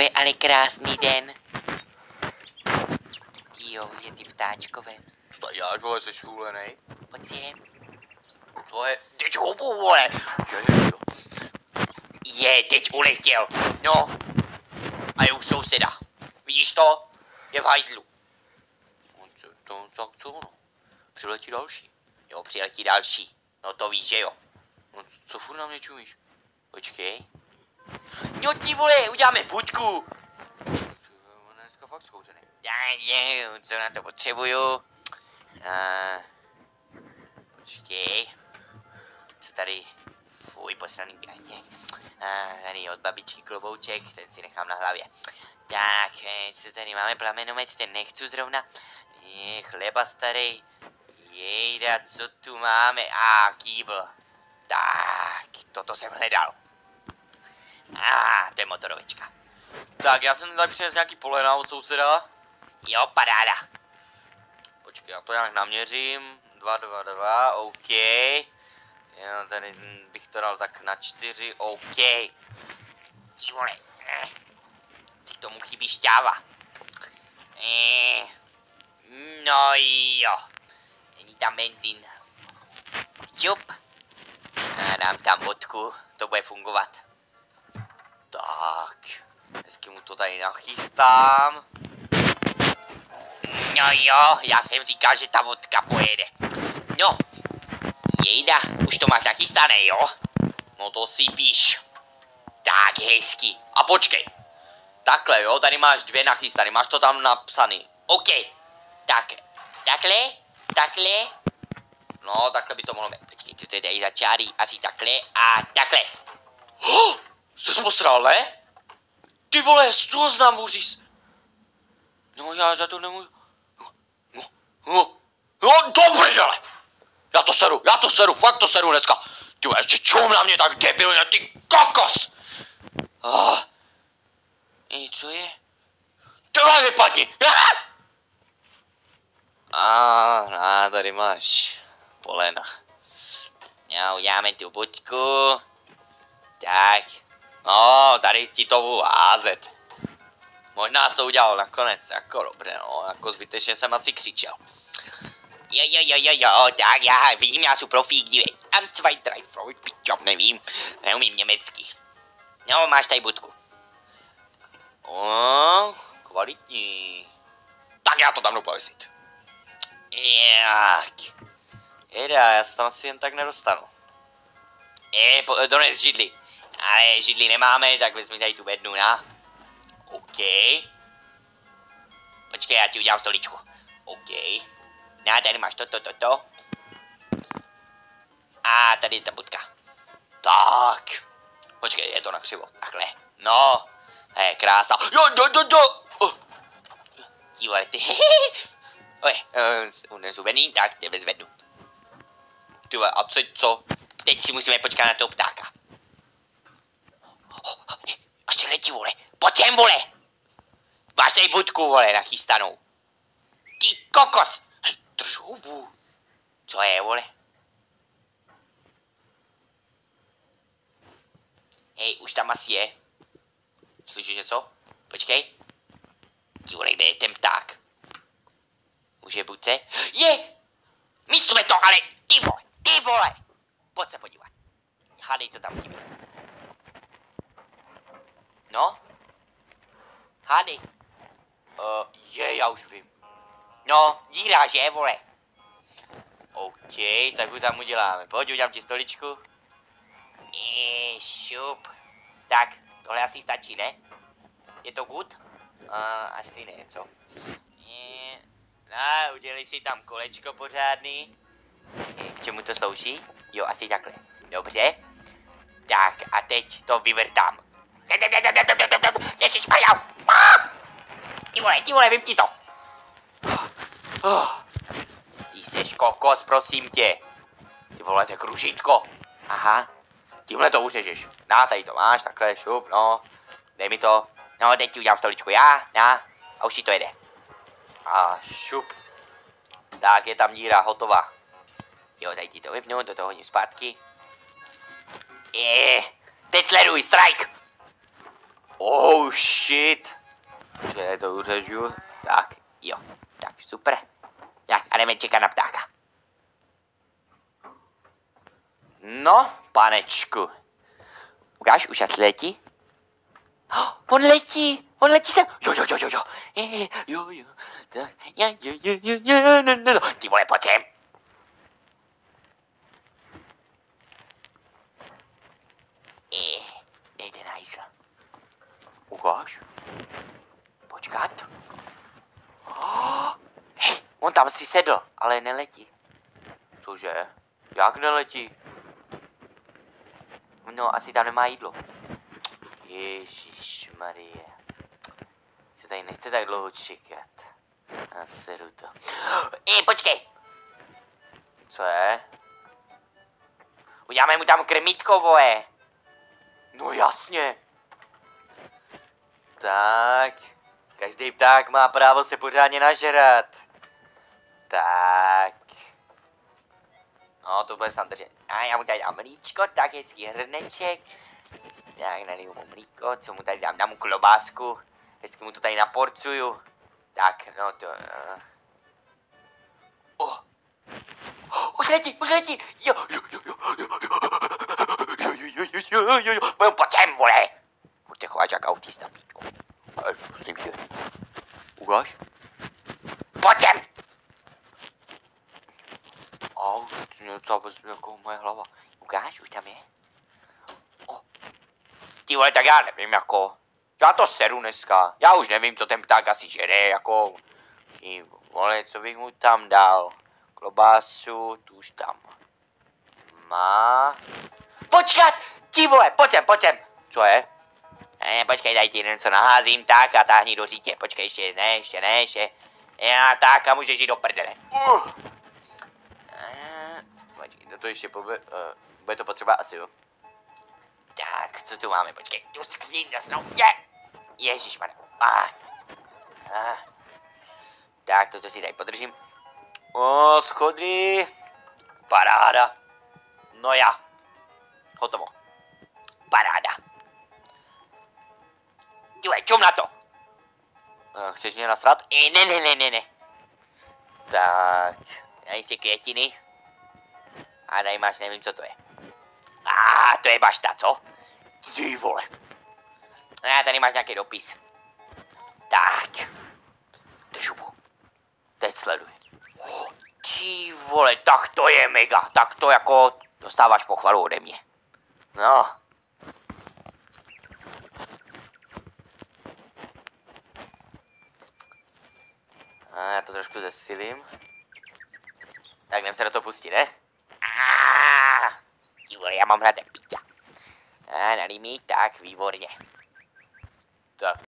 To je ale krásný den. Jo, je ty ptáčkové. Co tady děláš, vole, jsi šůlenej? Pojď sem. Co je? Teď houbu, vole! Teď uletěl. No. A je u souseda. Vidíš to? Je v hajzlu. Tak co ono? Přiletí další. Jo, přiletí další. No to víš, že jo. No co furt na mě čumíš? Počkej. No ti vole, uděláme buďku. On je dneska fakt schouřený. Co na to potřebuju? Počkej. Co tady? Fuj, posraný gátě. Tady od babičky klobouček, ten si nechám na hlavě. Tak, co tady máme? Plamenomet, ten nechci zrovna. Chleba starý. Jejda, co tu máme? Kýbl. Tak, toto jsem hledal. To je motorovečka. Tak, já jsem tady přinesl nějaký polena od souseda. Jo, paráda. Počkej, já to nějak naměřím. 2, 2, 2, OK. Jo, tady bych to dal tak na 4, OK. Ti vole, si k tomu chybí šťáva. No jo. Není tam benzín. Čup. A dám tam vodku, to bude fungovat. Tak, hezky mu to tady nachystám. No jo, já jsem říkal, že ta vodka pojede. No, jejda, už to máš nachystané, jo? No to si píš. Tak hezky. A počkej. Takhle, jo, tady máš 2 nachystané, máš to tam napsaný. OK, tak, takhle. No, takhle by to mohlo být. Počkej, co to je tady za čáry? Asi takhle a takhle. Jsi posral, ne? Ty vole, z toho znám úříz. No, já za to nemůžu. No, dobře, ale. Já to seru, fakt to seru dneska. Ty vole, ještě čum na mě tak debilně, ty kokos. Co je? Ty vole, vypadni. Tady máš polena. No, uděláme tu buďku. Tak. No, tady ti to budu házet. Možná jsi to udělal nakonec, jako dobře, no, jako zbytečně jsem asi křičel. Jo, tak já vím, já jsem profík, dívej. Am 2, 3, 4, pičo, nevím, neumím německy. No, máš tady budku. Kvalitní. Tak já to tam jdu pověsit. Jak? Jeda, já se tam asi jen tak nedostanu. Dones židli. Ale židli nemáme, tak vezmi tady tu bednu, na. OK. Počkej, já ti udělám stoličku. OK. No, tady máš to. A tady je ta budka. Tak. Počkej, je to na křivo. Takhle. No. Hej, krása. Jo. Ti vole, ty. Unesu vený, tak tebe zvednu. Ty vole, a co? Teď si musíme počkat na toho ptáka. Až se letí, vole. Pojď sem, vole. Máš tady budku, vole, nachystanou. Ty kokos. Hej, drž hubu. Co je, vole? Hej, už tam asi je. Slyšíš něco? Počkej. Ty vole, kde je ten pták? Už je budce? Je! My jsme to, ale ty vole! Pojď se podívat. Hádej, co tam chybí. No? Hádej. Já už vím. No, díra, že, vole? OK, tak ho tam uděláme. Pojď, udělám ti stoličku. Šup. Tak, tohle asi stačí, ne? Je to good? Asi ne, co? No, udělej si tam kolečko pořádný. K čemu to slouží? Jo, asi takhle. Dobře. Tak, a teď to vyvrtám. Ježišmarja! Ty vole, vypni to! Ty seš kokos, prosím tě. Ty vole, to je kružítko. Aha. Tímhle to uřežeš. Na, tady to máš, takhle, šup, no. Dej mi to. No, teď ti udělám stoličku já, a už ti to jede. A šup. Tak, je tam díra, hotová. Jo, tady ti to vypnu, do toho hodím zpátky. Teď sleduj, strike! Oh shit. Že to uřežu. Tak, jo. Tak, super. Tak, a jdeme čekat na ptáka. No, panečku. Ukáž, už asi letí? Oh, on letí sem. Jo. Jo. Tak, jo, no. Ty vole, pojď sem. Nejde na hajzl. Ukáž. Počkat. Oh, hej, on tam si sedl, ale neletí. Cože? Jak neletí? No, asi tam nemá jídlo. Ježišmarije. Se tady nechce tak dlouho čekat. A seru to. Počkej. Co je? Uděláme mu tam krmítko, vole. No jasně. Tak. Každý pták má právo se pořádně nažrat. Tak. No, to bude snad držet. A já mu tady dám mlíčko, tak hezký hrneček. Tak naliju mu mlíko, co mu tady dám? Dám mu klobásku. Hezky mu to tady naporcuju. Tak, no to... Už letí! Jo. Pojď sem, vole! Buďte chovat jak autista, pítko. Prosím tě. Ukáž? Pojď sem! Au, to je docela jako moje hlava. Ukáž, už tam je? Ty vole, tak já nevím, jako... Já to seru dneska. Já už nevím, co ten pták asi žere, jako... Ty vole, co bych mu tam dal? Klobásu, tu už tam má. Počkat! Ti vole, pojď sem. Co je? Počkej, daj ti jeden, co naházím, tak a táhni do řítě. Počkej, ještě ne. Já tak a můžeš jít do prdele. Počkej, to ještě bude to potřeba asi, jo. Tak, co tu máme, počkej, tu skříň zasnou, ježišmarja. Tak, toto si tady podržím. Schody. Paráda. No já. Hotovo. Paráda. Dívaj, čum na to. Chceš mě nasrat? Ne. Tak. A ještě květiny. A tady máš, nevím, co to je. To je bašta, co? Ty vole. A tady máš nějaký dopis. Tak. Držu mu. Teď sleduj. Ty vole, tak to je mega. Tak to jako dostáváš pochvalu ode mě. No. Já to trošku zesilím. Tak jdem se do toho pustit, ne? Ty vole, já mám hrát jak píťa. Nalí mi, tak výborně. Tak,